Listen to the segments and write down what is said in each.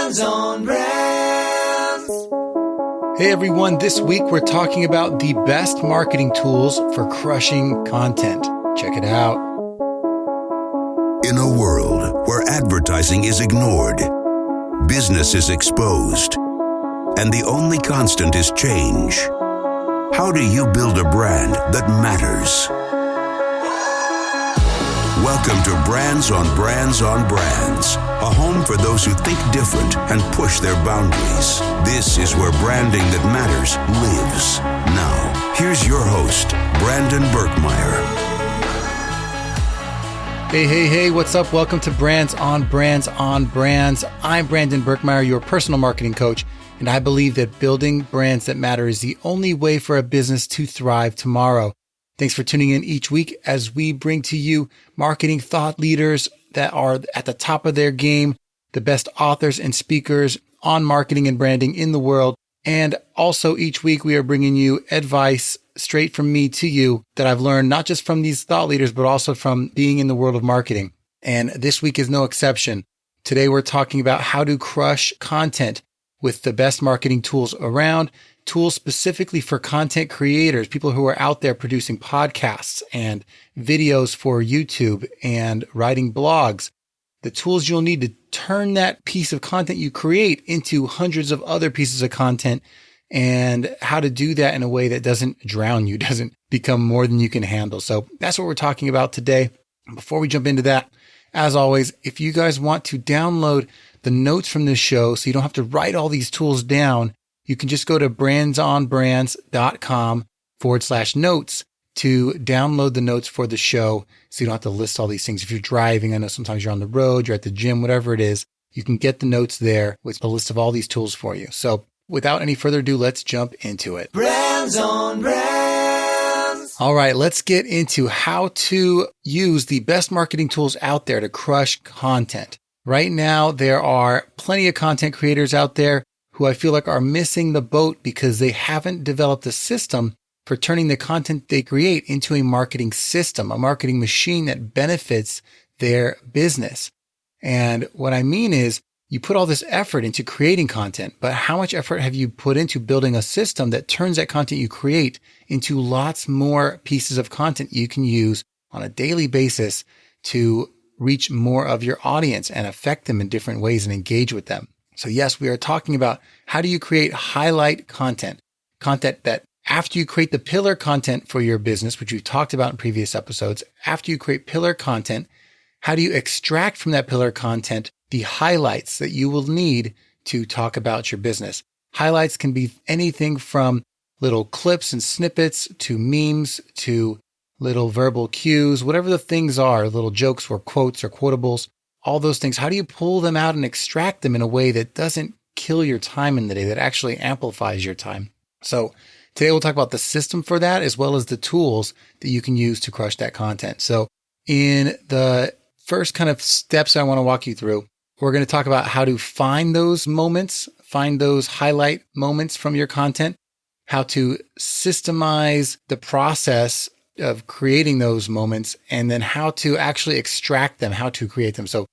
Brands on Brands. Hey everyone, this week we're talking about the best marketing tools for crushing content. Check it out. In a world where advertising is ignored, business is exposed, and the only constant is change, how do you build a brand that matters? Welcome to Brands on Brands on Brands, a home for those who think different and push their boundaries. This is where branding that matters lives. Now, here's your host, Brandon Birkmeyer. Hey, what's up? Welcome to Brands on Brands on Brands. I'm Brandon Birkmeyer, your personal marketing coach, and I believe that building brands that matter is the only way for a business to thrive tomorrow. Thanks for tuning in each week as we bring to you marketing thought leaders that are at the top of their game, the best authors and speakers on marketing and branding in the world. And also each week we are bringing you advice straight from me to you that I've learned not just from these thought leaders, but also from being in the world of marketing. And this week is no exception. Today we're talking about how to crush content with the best marketing tools around, tools specifically for content creators, people who are out there producing podcasts and videos for YouTube and writing blogs, the tools you'll need to turn that piece of content you create into hundreds of other pieces of content, and how to do that in a way that doesn't drown you, doesn't become more than you can handle. So that's what we're talking about today. Before we jump into that, as always, if you guys want to download the notes from this show so you don't have to write all these tools down, you can just go to brandsonbrands.com/notes to download the notes for the show so you don't have to list all these things. If you're driving, I know sometimes you're on the road, you're at the gym, whatever it is, you can get the notes there with a list of all these tools for you. So without any further ado, let's jump into it. Brands on Brands. All right, let's get into how to use the best marketing tools out there to crush content. Right now, there are plenty of content creators out there who I feel like are missing the boat because they haven't developed a system for turning the content they create into a marketing system, a marketing machine that benefits their business. And what I mean is you put all this effort into creating content, but how much effort have you put into building a system that turns that content you create into lots more pieces of content you can use on a daily basis to reach more of your audience and affect them in different ways and engage with them? So yes, we are talking about how do you create highlight content that after you create the pillar content for your business, which we've talked about in previous episodes, after you create pillar content, how do you extract from that pillar content the highlights that you will need to talk about your business? Highlights can be anything from little clips and snippets to memes to little verbal cues, whatever the things are, little jokes or quotes or quotables, all those things. How do you pull them out and extract them in a way that doesn't kill your time in the day, that actually amplifies your time? So today we'll talk about the system for that, as well as the tools that you can use to crush that content. So in the first kind of steps I want to walk you through, we're going to talk about how to find those moments, find those highlight moments from your content, how to systemize the process of creating those moments, and then how to actually extract them, how to create them. So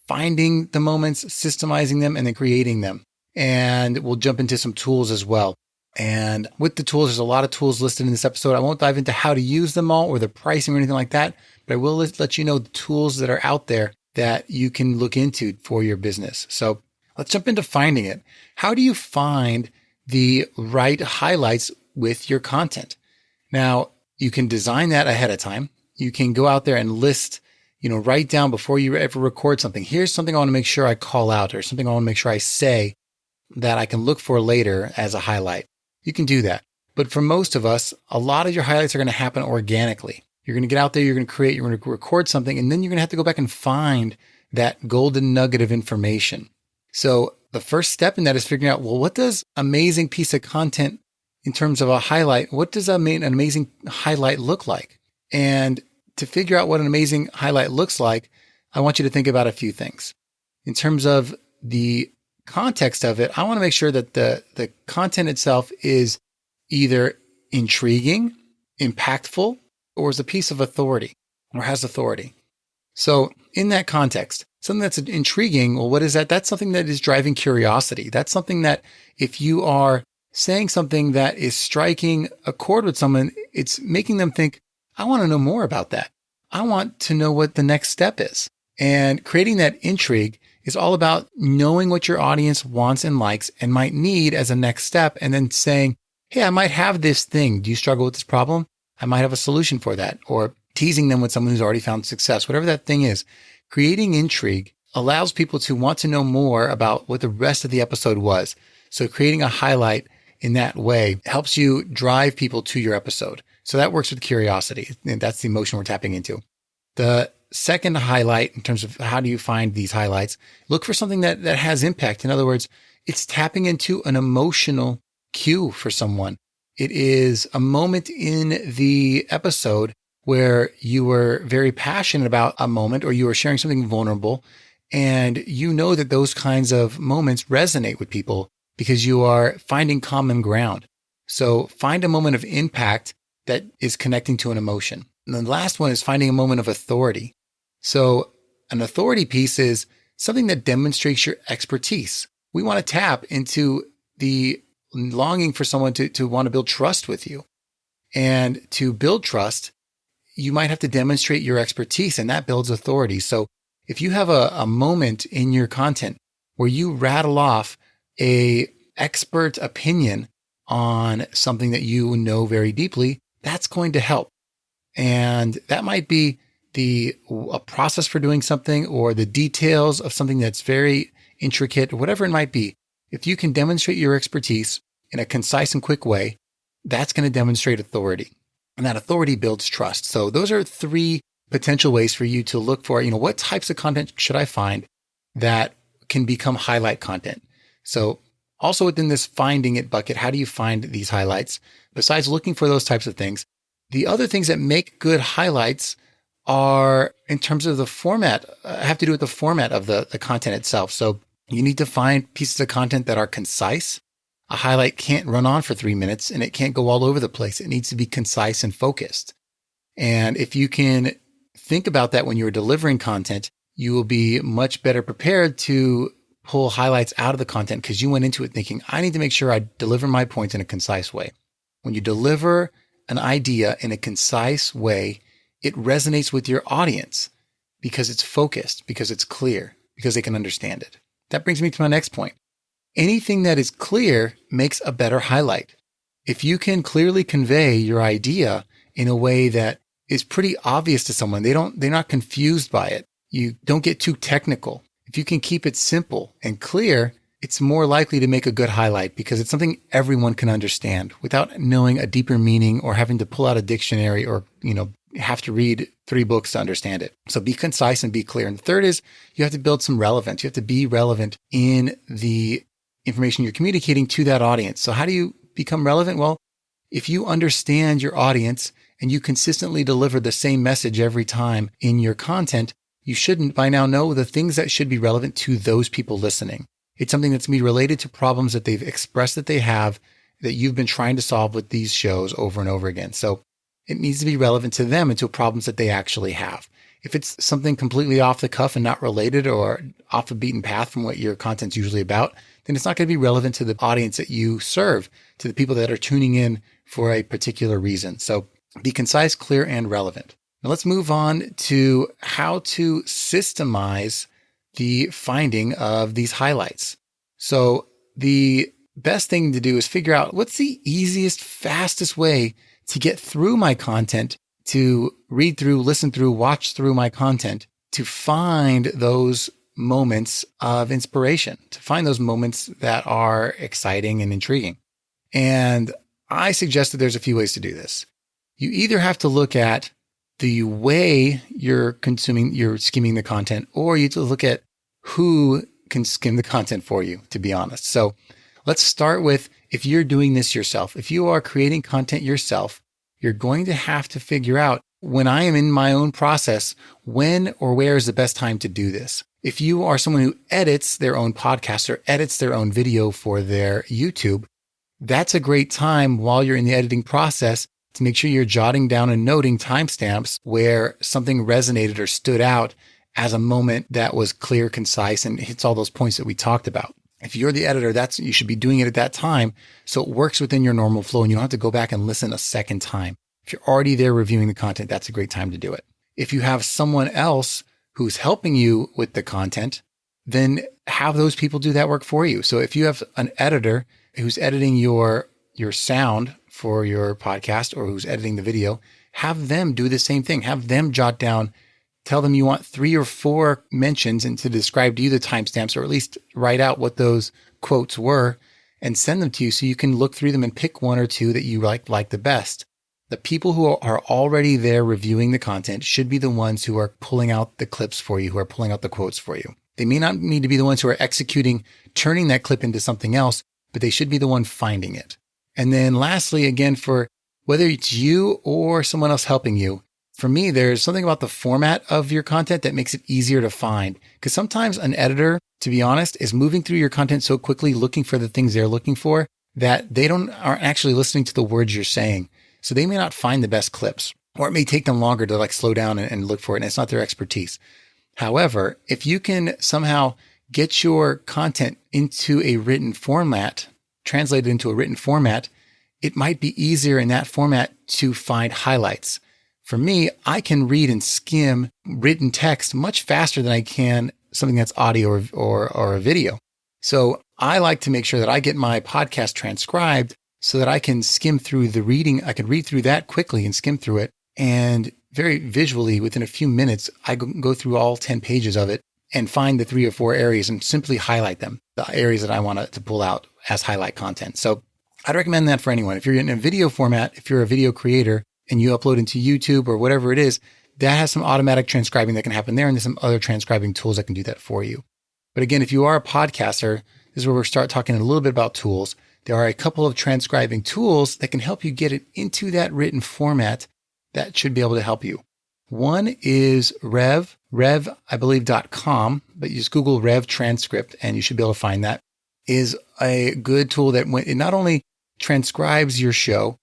finding the moments, systemizing them, and then creating them. And we'll jump into some tools as well. And with the tools, there's a lot of tools listed in this episode. I won't dive into how to use them all or the pricing or anything like that, but I will let you know the tools that are out there that you can look into for your business. So let's jump into finding it. How do you find the right highlights with your content? Now, you can design that ahead of time. You can go out there and list, write down before you ever record something. Here's something I want to make sure I call out, or something I want to make sure I say that I can look for later as a highlight. You can do that. But for most of us, a lot of your highlights are going to happen organically. You're going to get out there, you're going to create, you're going to record something, and then you're going to have to go back and find that golden nugget of information. So the first step in that is figuring out, well, what does amazing piece of content in terms of a highlight, what does an amazing highlight look like? And to figure out what an amazing highlight looks like, I want you to think about a few things. In terms of the context of it, I want to make sure that the content itself is either intriguing, impactful, or is a piece of authority or has authority. So in that context, something that's intriguing, well, what is that? That's something that is driving curiosity. That's something that if you are saying something that is striking a chord with someone, it's making them think, I want to know more about that. I want to know what the next step is. And creating that intrigue is all about knowing what your audience wants and likes and might need as a next step. And then saying, hey, I might have this thing. Do you struggle with this problem? I might have a solution for that. Or teasing them with someone who's already found success, whatever that thing is. Creating intrigue allows people to want to know more about what the rest of the episode was. So creating a highlight in that way helps you drive people to your episode. So that works with curiosity. And that's the emotion we're tapping into. The second highlight in terms of how do you find these highlights, look for something that has impact. In other words, it's tapping into an emotional cue for someone. It is a moment in the episode where you were very passionate about a moment or you were sharing something vulnerable. And you know that those kinds of moments resonate with people because you are finding common ground. So find a moment of impact that is connecting to an emotion. And the last one is finding a moment of authority. So an authority piece is something that demonstrates your expertise. We want to tap into the longing for someone to want to build trust with you. And to build trust, you might have to demonstrate your expertise, and that builds authority. So if you have a moment in your content where you rattle off a expert opinion on something that you know very deeply, that's going to help. And that might be a process for doing something or the details of something that's very intricate, whatever it might be. If you can demonstrate your expertise in a concise and quick way, that's going to demonstrate authority. And that authority builds trust. So those are 3 potential ways for you to look for, what types of content should I find that can become highlight content? So also within this finding it bucket, how do you find these highlights? Besides looking for those types of things, the other things that make good highlights are in terms of the format, have to do with the format of the content itself. So you need to find pieces of content that are concise. A highlight can't run on for 3 minutes and it can't go all over the place. It needs to be concise and focused. And if you can think about that when you're delivering content, you will be much better prepared to pull highlights out of the content because you went into it thinking, I need to make sure I deliver my points in a concise way. When you deliver an idea in a concise way, it resonates with your audience because it's focused, because it's clear, because they can understand it. That brings me to my next point. Anything that is clear makes a better highlight. If you can clearly convey your idea in a way that is pretty obvious to someone, they're not confused by it. You don't get too technical. If you can keep it simple and clear, it's more likely to make a good highlight because it's something everyone can understand without knowing a deeper meaning or having to pull out a dictionary or, have to read 3 books to understand it. So be concise and be clear. And the third is you have to build some relevance. You have to be relevant in the information you're communicating to that audience. So how do you become relevant? Well, if you understand your audience and you consistently deliver the same message every time in your content, you shouldn't by now know the things that should be relevant to those people listening. It's something that's going to be related to problems that they've expressed that they have that you've been trying to solve with these shows over and over again. So it needs to be relevant to them and to problems that they actually have. If it's something completely off the cuff and not related or off the beaten path from what your content's usually about, then it's not going to be relevant to the audience that you serve, to the people that are tuning in for a particular reason. So be concise, clear, and relevant. Now let's move on to how to systemize the finding of these highlights. So the best thing to do is figure out what's the easiest, fastest way to get through my content, to read through, listen through, watch through my content, to find those moments of inspiration, to find those moments that are exciting and intriguing. And I suggest that there's a few ways to do this. You either have to look at the way you're skimming the content, or you have to look at who can skim the content for you, to be honest. So let's start with, if you're doing this yourself, if you are creating content yourself, you're going to have to figure out, when I am in my own process, when or where is the best time to do this. If you are someone who edits their own podcast or edits their own video for their YouTube, that's a great time while you're in the editing process to make sure you're jotting down and noting timestamps where something resonated or stood out as a moment that was clear, concise, and hits all those points that we talked about. If you're the editor, you should be doing it at that time so it works within your normal flow and you don't have to go back and listen a second time. If you're already there reviewing the content, that's a great time to do it. If you have someone else who's helping you with the content, then have those people do that work for you. So if you have an editor who's editing your sound for your podcast or who's editing the video, have them do the same thing. Have them jot down, tell them you want 3 or 4 mentions and to describe to you the timestamps, or at least write out what those quotes were and send them to you so you can look through them and pick 1 or 2 that you like the best. The people who are already there reviewing the content should be the ones who are pulling out the clips for you, who are pulling out the quotes for you. They may not need to be the ones who are executing, turning that clip into something else, but they should be the one finding it. And then lastly, again, for whether it's you or someone else helping you, for me, there's something about the format of your content that makes it easier to find. Because sometimes an editor, to be honest, is moving through your content so quickly, looking for the things they're looking for, that they aren't actually listening to the words you're saying. So they may not find the best clips, or it may take them longer to slow down and look for it. And it's not their expertise. However, if you can somehow get your content into a written format, translated into a written format, it might be easier in that format to find highlights. For me, I can read and skim written text much faster than I can something that's audio or a video. So I like to make sure that I get my podcast transcribed so that I can skim through the reading. I can read through that quickly and skim through it. And very visually, within a few minutes, I go through all 10 pages of it and find the 3 or 4 areas and simply highlight them, the areas that I want to pull out as highlight content. So I'd recommend that for anyone. If you're in a video format, if you're a video creator and you upload into YouTube or whatever it is, that has some automatic transcribing that can happen there. And there's some other transcribing tools that can do that for you. But again, if you are a podcaster, this is where we'll start talking a little bit about tools. There are a couple of transcribing tools that can help you get it into that written format that should be able to help you. One is Rev, I believe, .com, but you just Google Rev transcript and you should be able to find that. Is a good tool that it not only transcribes your show,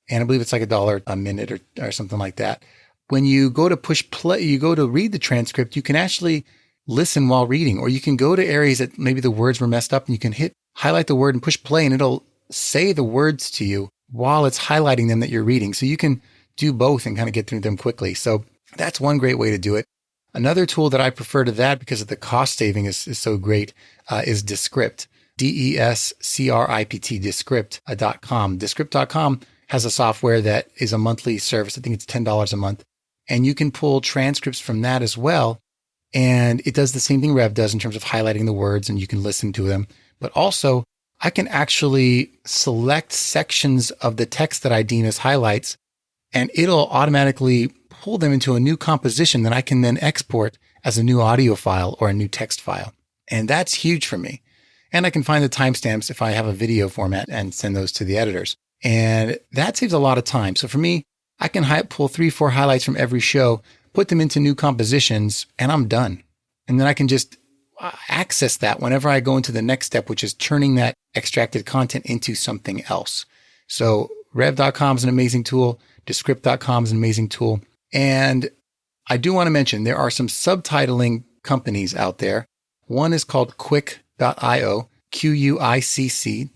and I believe it's like $1 a minute or something like that. When you go to push play, you go to read the transcript, you can actually listen while reading, or you can go to areas that maybe the words were messed up and you can highlight the word and push play and it'll say the words to you while it's highlighting them that you're reading. So you can do both and kind of get through them quickly. So that's one great way to do it. Another tool that I prefer to that because of the cost saving is so great is Descript, Descript, Descript.com. Descript.com has a software that is a monthly service. I think it's $10 a month. And you can pull transcripts from that as well. And it does the same thing Rev does in terms of highlighting the words and you can listen to them. But also I can actually select sections of the text that I deem as highlights and it'll automatically pull them into a new composition that I can then export as a new audio file or a new text file. And that's huge for me. And I can find the timestamps if I have a video format and send those to the editors. And that saves a lot of time. So for me, I can pull 3-4 highlights from every show, put them into new compositions, and I'm done. And then I can just access that whenever I go into the next step, which is turning that extracted content into something else. So Rev.com is an amazing tool. Descript.com is an amazing tool. And I do want to mention there are some subtitling companies out there. One is called Quick.io, Quicc.io,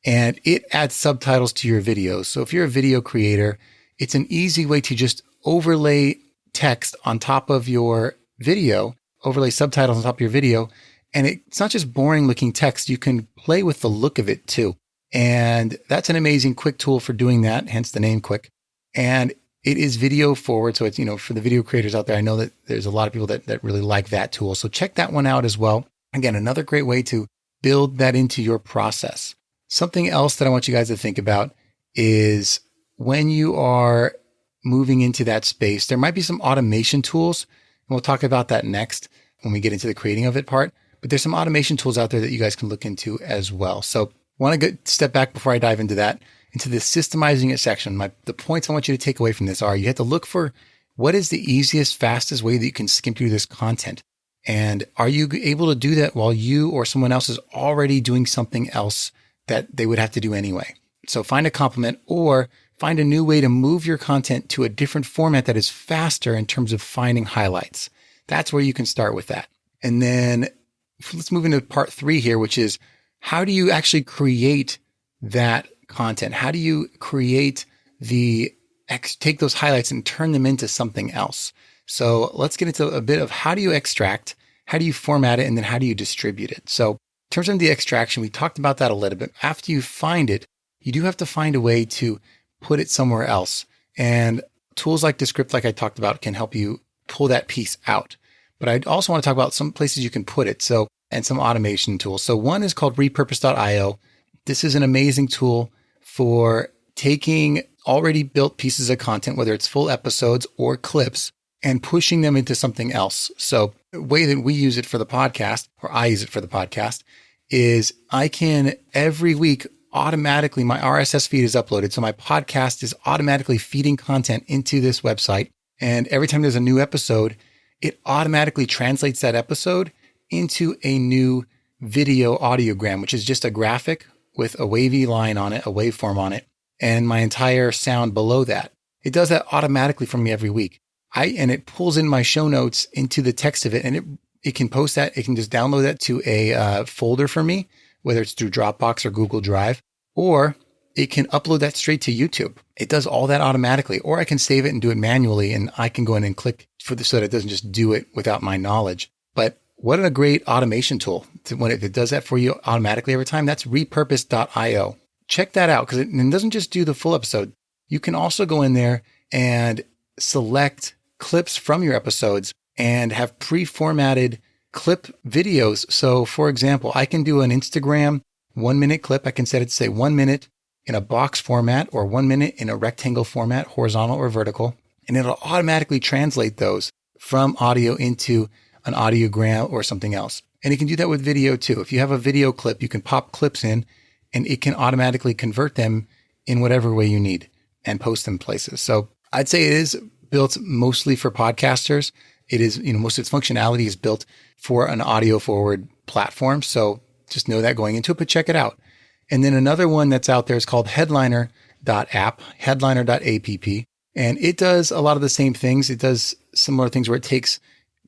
and it adds subtitles to your videos. So if you're a video creator, it's an easy way to just overlay text on top of your video, overlay subtitles on top of your video. And it's not just boring looking text. You can play with the look of it too. And that's an amazing quick tool for doing that, hence the name Quick. And it is video forward. So it's, for the video creators out there, I know that there's a lot of people that really like that tool. So check that one out as well. Again, another great way to build that into your process. Something else that I want you guys to think about is when you are moving into that space, there might be some automation tools. And we'll talk about that next when we get into the creating of it part. But there's some automation tools out there that you guys can look into as well. So I want to step back before I dive into that, into the systemizing it section. The points I want you to take away from this are you have to look for what is the easiest, fastest way that you can skim through this content. And are you able to do that while you or someone else is already doing something else that they would have to do anyway? So find a complement or find a new way to move your content to a different format that is faster in terms of finding highlights. That's where you can start with that. And then let's move into part 3 here, which is how do you actually create that content? How do you create take those highlights and turn them into something else? So let's get into a bit of how do you extract, how do you format it, and then how do you distribute it? So in terms of the extraction, we talked about that a little bit. After you find it, you do have to find a way to put it somewhere else. And tools like Descript, like I talked about, can help you pull that piece out. But I also want to talk about some places you can put it. So, and some automation tools. So one is called repurpose.io. This is an amazing tool for taking already built pieces of content, whether it's full episodes or clips, and pushing them into something else. So the way that we use it for the podcast, or I use it for the podcast, is I can every week automatically, my RSS feed is uploaded. So my podcast is automatically feeding content into this website. And every time there's a new episode, it automatically translates that episode into a new video audiogram, which is just a graphic with a wavy line on it, a waveform on it, and my entire sound below that. It does that automatically for me every week. And it pulls in my show notes into the text of it, and it can post that. It can just download that to a folder for me, whether it's through Dropbox or Google Drive, or it can upload that straight to YouTube. It does all that automatically, or I can save it and do it manually, and I can go in and click so that it doesn't just do it without my knowledge. But what a great automation tool when it does that for you automatically every time. That's repurpose.io. Check that out, because it doesn't just do the full episode. You can also go in there and select clips from your episodes and have pre-formatted clip videos. So for example, I can do an Instagram 1-minute clip. I can set it to say 1 minute in a box format or 1 minute in a rectangle format, horizontal or vertical, and it'll automatically translate those from audio into an audiogram or something else. And it can do that with video too. If you have a video clip, you can pop clips in and it can automatically convert them in whatever way you need and post them places. So I'd say it is built mostly for podcasters. It is, most of its functionality is built for an audio forward platform. So just know that going into it, but check it out. And then another one that's out there is called headliner.app, headliner.app. And it does a lot of the same things. It does similar things where it takes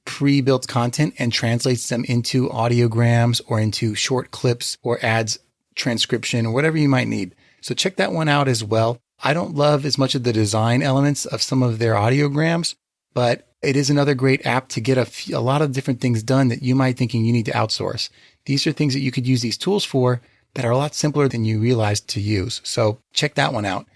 pre-built content and translates them into audiograms or into short clips or adds transcription or whatever you might need. So check that one out as well. I don't love as much of the design elements of some of their audiograms, but it is another great app to get a lot of different things done that you might thinking you need to outsource. These are things that you could use these tools for that are a lot simpler than you realized to use. So check that one out.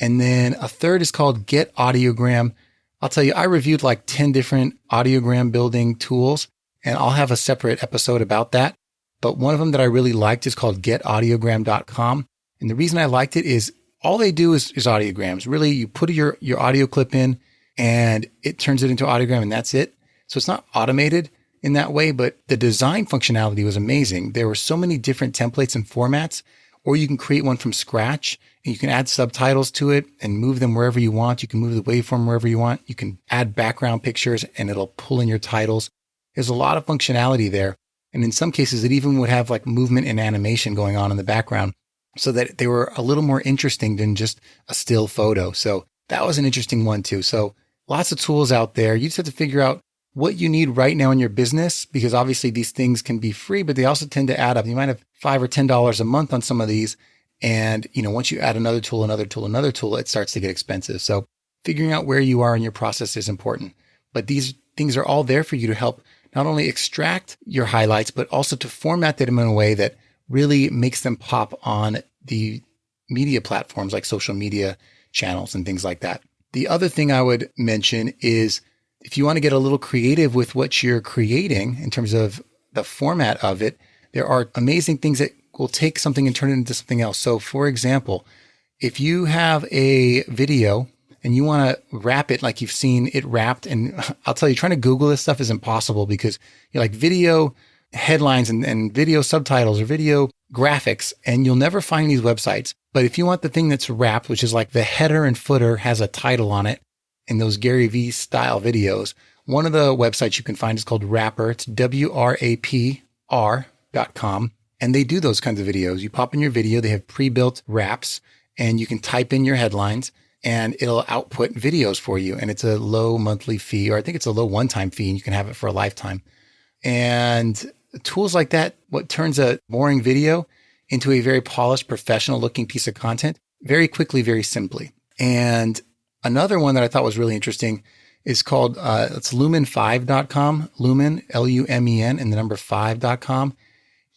And then a third is called Get Audiogram. I'll tell you, I reviewed like 10 different audiogram building tools, and I'll have a separate episode about that. But one of them that I really liked is called getaudiogram.com. And the reason I liked it is all they do is audiograms. Really, you put your audio clip in and it turns it into audiogram, and that's it. So it's not automated in that way, but the design functionality was amazing. There were so many different templates and formats, or you can create one from scratch and you can add subtitles to it and move them wherever you want. You can move the waveform wherever you want. You can add background pictures and it'll pull in your titles. There's a lot of functionality there. And in some cases, it even would have like movement and animation going on in the background so that they were a little more interesting than just a still photo. So that was an interesting one too. So lots of tools out there. You just have to figure out what you need right now in your business, because obviously these things can be free, but they also tend to add up. You might have $5 or $10 a month on some of these. And, once you add another tool, it starts to get expensive. So figuring out where you are in your process is important. But these things are all there for you to help not only extract your highlights, but also to format them in a way that really makes them pop on the media platforms like social media channels and things like that. The other thing I would mention is if you want to get a little creative with what you're creating in terms of the format of it, there are amazing things that will take something and turn it into something else. So for example, if you have a video and you want to wrap it like you've seen it wrapped, and I'll tell you, trying to Google this stuff is impossible because you're like video headlines and video subtitles or video graphics, and you'll never find these websites. But if you want the thing that's wrapped, which is like the header and footer has a title on it in those Gary Vee style videos, one of the websites you can find is called Wrapper. It's WRAPR.com. And they do those kinds of videos. You pop in your video, they have pre-built wraps, and you can type in your headlines and it'll output videos for you. And it's a low monthly fee, or I think it's a low one-time fee, and you can have it for a lifetime. And tools like that, what turns a boring video into a very polished, professional looking piece of content very quickly, very simply. And another one that I thought was really interesting is called, it's lumen5.com, Lumen, Lumen, and the number 5.com.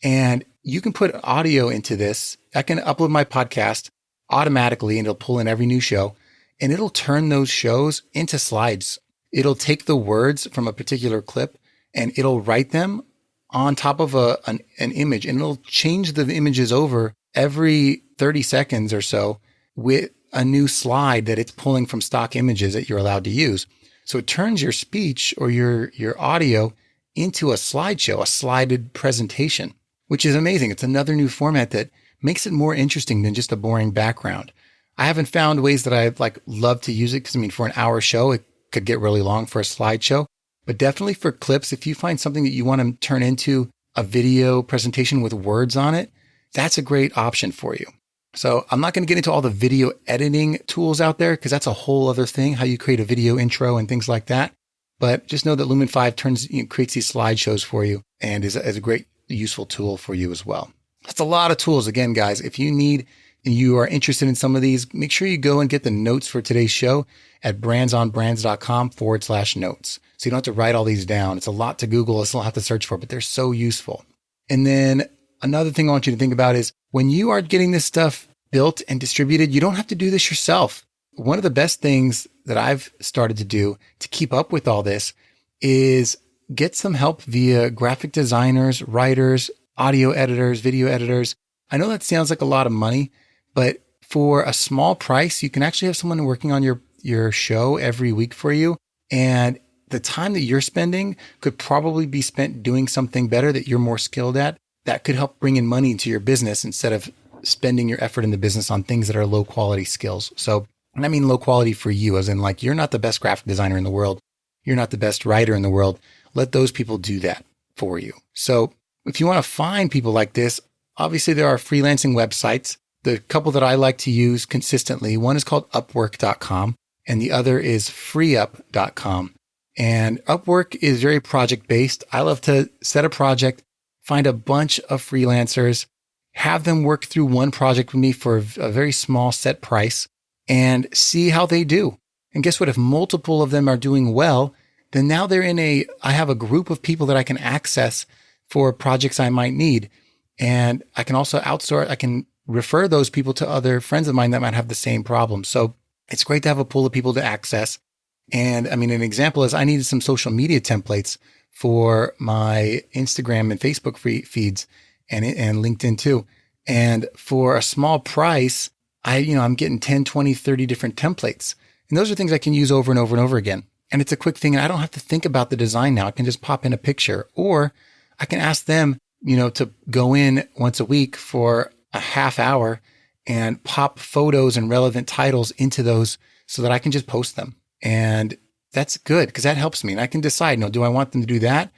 And you can put audio into this. I can upload my podcast automatically and it'll pull in every new show, and it'll turn those shows into slides. It'll take the words from a particular clip and it'll write them on top of an image, and it'll change the images over every 30 seconds or so with a new slide that it's pulling from stock images that you're allowed to use. So it turns your speech or your audio into a slideshow, a slided presentation, which is amazing. It's another new format that makes it more interesting than just a boring background. I haven't found ways that I love to use it, because for an hour show, it could get really long for a slideshow. But definitely for clips, if you find something that you want to turn into a video presentation with words on it, that's a great option for you. So I'm not going to get into all the video editing tools out there, because that's a whole other thing, how you create a video intro and things like that. But just know that Lumen 5 creates these slideshows for you and is a great, useful tool for you as well. That's a lot of tools. Again, guys, if you are interested in some of these, make sure you go and get the notes for today's show at brandsonbrands.com/notes. So you don't have to write all these down. It's a lot to Google. It's a lot to search for, but they're so useful. And then another thing I want you to think about is when you are getting this stuff built and distributed, you don't have to do this yourself. One of the best things that I've started to do to keep up with all this is get some help via graphic designers, writers, audio editors, video editors. I know that sounds like a lot of money, but for a small price, you can actually have someone working on your show every week for you. And the time that you're spending could probably be spent doing something better that you're more skilled at, that could help bring in money into your business instead of spending your effort in the business on things that are low quality skills. So, and I mean low quality for you, as in you're not the best graphic designer in the world. You're not the best writer in the world. Let those people do that for you. So if you want to find people like this, obviously there are freelancing websites. The couple that I like to use consistently, one is called upwork.com and the other is freeup.com. And Upwork is very project based. I love to set a project, find a bunch of freelancers, have them work through one project with me for a very small set price and see how they do. And guess what? If multiple of them are doing well, then now I have a group of people that I can access for projects I might need. And I can also outsource, I can refer those people to other friends of mine that might have the same problem. So it's great to have a pool of people to access. And an example is I needed some social media templates for my Instagram and Facebook feeds and LinkedIn too. And for a small price, I'm getting 10, 20, 30 different templates. And those are things I can use over and over and over again. And it's a quick thing. And I don't have to think about the design now. I can just pop in a picture, or I can ask them, to go in once a week for a half hour and pop photos and relevant titles into those so that I can just post them. And that's good because that helps me. And I can decide, do I want them to do that?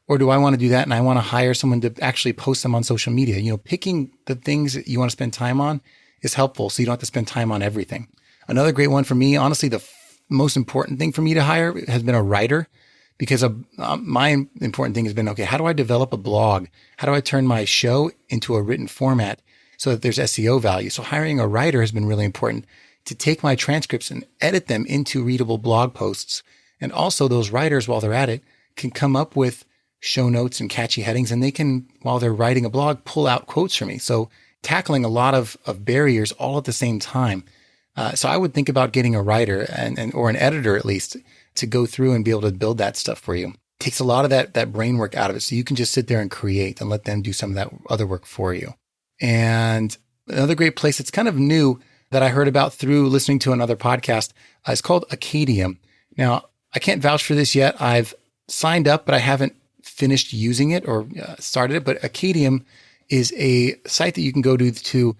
Or do I want to do that and I want to hire someone to actually post them on social media? Picking the things that you want to spend time on is helpful so you don't have to spend time on everything. Another great one for me, honestly, the most important thing for me to hire has been a writer, because my important thing has been, okay, how do I develop a blog? How do I turn my show into a written format so that there's SEO value? So hiring a writer has been really important to take my transcripts and edit them into readable blog posts. And also those writers, while they're at it, can come up with show notes and catchy headings, and they can, while they're writing a blog, pull out quotes for me. So tackling a lot of barriers all at the same time. So I would think about getting a writer or an editor at least to go through and be able to build that stuff for you. It takes a lot of that brain work out of it. So you can just sit there and create and let them do some of that other work for you. And another great place that's kind of new that I heard about through listening to another podcast is called Acadium. Now, I can't vouch for this yet. I've signed up, but I haven't finished using it or started it. But Acadium is a site that you can go to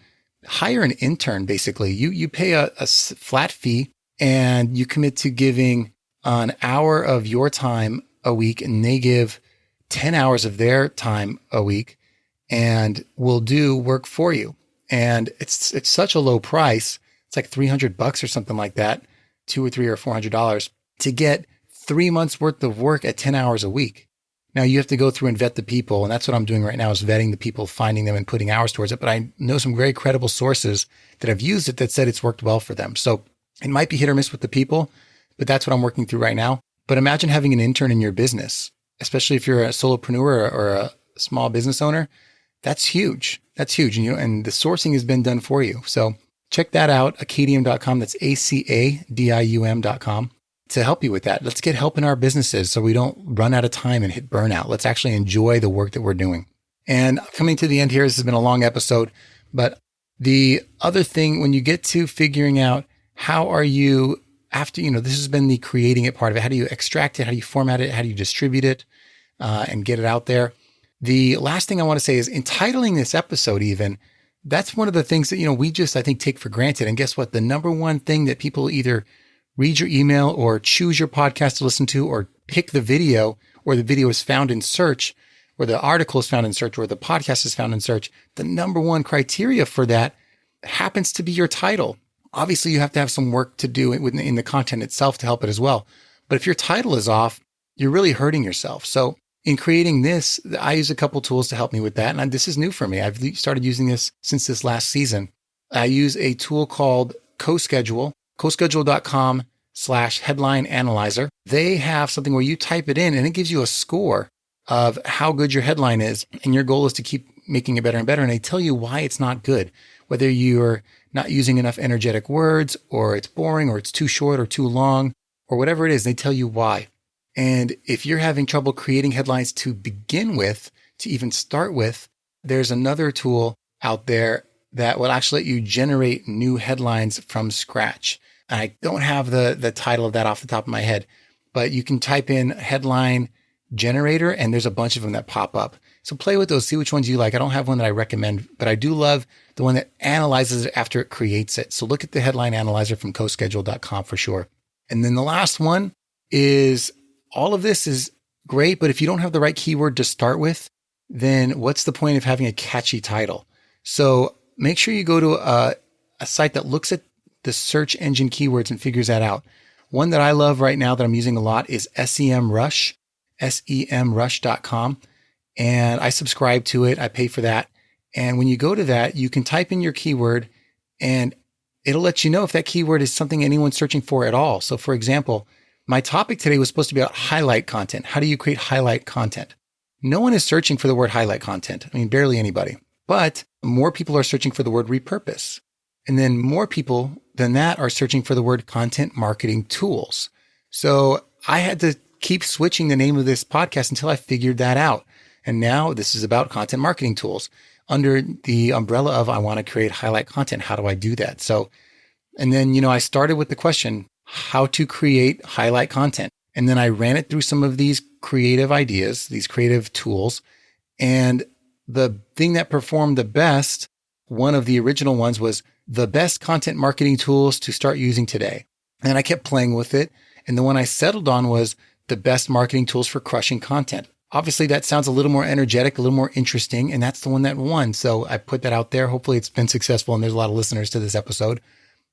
hire an intern, basically. You pay a flat fee and you commit to giving an hour of your time a week, and they give 10 hours of their time a week and will do work for you. And it's such a low price. It's like $300 or something like that, $200 or $300 or $400 to get 3 months worth of work at 10 hours a week. Now you have to go through and vet the people. And that's what I'm doing right now is vetting the people, finding them and putting hours towards it. But I know some very credible sources that have used it that said it's worked well for them. So it might be hit or miss with the people, but that's what I'm working through right now. But imagine having an intern in your business, especially if you're a solopreneur or a small business owner. That's huge. That's huge. And the sourcing has been done for you. So check that out, acadium.com. That's acadium.com to help you with that. Let's get help in our businesses so we don't run out of time and hit burnout. Let's actually enjoy the work that we're doing. And coming to the end here, this has been a long episode, but the other thing, when you get to figuring out how are you after, this has been the creating it part of it. How do you extract it? How do you format it? How do you distribute it and get it out there? The last thing I want to say is entitling this episode even, that's one of the things that, we just, I think, take for granted. And guess what? The number one thing that people either read your email or choose your podcast to listen to or pick the video, or the video is found in search, or the article is found in search, or the podcast is found in search. The number one criteria for that happens to be your title. Obviously, you have to have some work to do in the content itself to help it as well. But if your title is off, you're really hurting yourself. So in creating this, I use a couple tools to help me with that. And this is new for me. I've started using this since this last season. I use a tool called CoSchedule, coschedule.com/headline analyzer. They have something where you type it in and it gives you a score of how good your headline is. And your goal is to keep making it better and better. And they tell you why it's not good, whether you're not using enough energetic words, or it's boring, or it's too short or too long, or whatever it is, they tell you why. And if you're having trouble creating headlines to begin with, to even start with, there's another tool out there that will actually let you generate new headlines from scratch. And I don't have the title of that off the top of my head, but you can type in headline generator and there's a bunch of them that pop up. So play with those, see which ones you like. I don't have one that I recommend, but I do love the one that analyzes it after it creates it. So look at the headline analyzer from coschedule.com for sure. And then the last one is, all of this is great, but if you don't have the right keyword to start with, then what's the point of having a catchy title? So make sure you go to a site that looks at the search engine keywords and figures that out. One that I love right now that I'm using a lot is SEMrush, SEMrush.com. And I subscribe to it. I pay for that. And when you go to that, you can type in your keyword and it'll let you know if that keyword is something anyone's searching for at all. So for example, my topic today was supposed to be about highlight content. How do you create highlight content? No one is searching for the word highlight content. I mean, barely anybody, but more people are searching for the word repurpose. And then more people than that are searching for the word content marketing tools. So I had to keep switching the name of this podcast until I figured that out. And now this is about content marketing tools under the umbrella of I want to create highlight content. How do I do that? So, and then, I started with the question, how to create highlight content. And then I ran it through some of these creative ideas, these creative tools. And the thing that performed the best, one of the original ones, was the best content marketing tools to start using today. And I kept playing with it. And the one I settled on was the best marketing tools for crushing content. Obviously, that sounds a little more energetic, a little more interesting, and that's the one that won. So I put that out there. Hopefully it's been successful and there's a lot of listeners to this episode.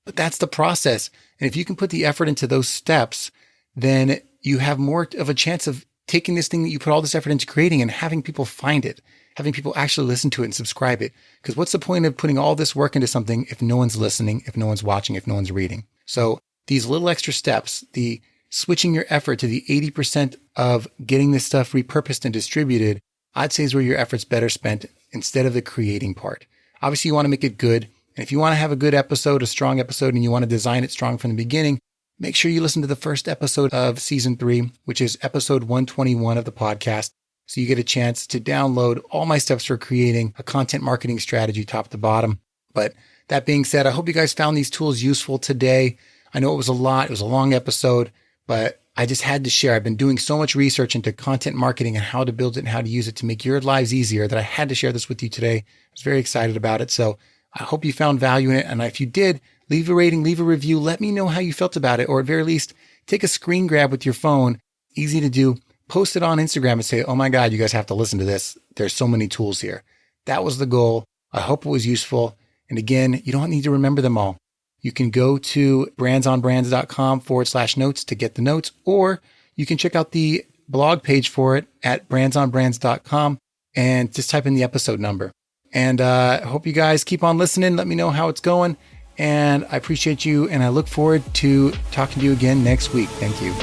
But that's the process. And if you can put the effort into those steps, then you have more of a chance of taking this thing that you put all this effort into creating and having people find it, having people actually listen to it and subscribe it. Because what's the point of putting all this work into something if no one's listening, if no one's watching, if no one's reading? So these little extra steps, the switching your effort to the 80% of getting this stuff repurposed and distributed, I'd say is where your effort's better spent instead of the creating part. Obviously, you want to make it good. And if you want to have a good episode, a strong episode, and you want to design it strong from the beginning, make sure you listen to the first episode of season 3, which is episode 121 of the podcast. So you get a chance to download all my steps for creating a content marketing strategy top to bottom. But that being said, I hope you guys found these tools useful today. I know it was a lot. It was a long episode, but I just had to share. I've been doing so much research into content marketing and how to build it and how to use it to make your lives easier that I had to share this with you today. I was very excited about it. So I hope you found value in it. And if you did, leave a rating, leave a review. Let me know how you felt about it. Or at very least, take a screen grab with your phone. Easy to do. Post it on Instagram and say, oh my God, you guys have to listen to this. There's so many tools here. That was the goal. I hope it was useful. And again, you don't need to remember them all. You can go to brandsonbrands.com/notes to get the notes, or you can check out the blog page for it at brandsonbrands.com and just type in the episode number. And I hope you guys keep on listening. Let me know how it's going. And I appreciate you. And I look forward to talking to you again next week. Thank you.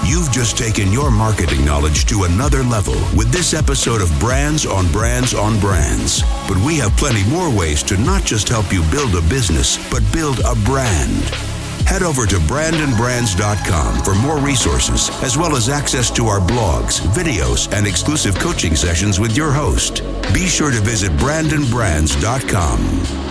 You've just taken your marketing knowledge to another level with this episode of Brands on Brands on Brands. But we have plenty more ways to not just help you build a business, but build a brand. Head over to brandandbrands.com for more resources, as well as access to our blogs, videos, and exclusive coaching sessions with your host. Be sure to visit brandandbrands.com.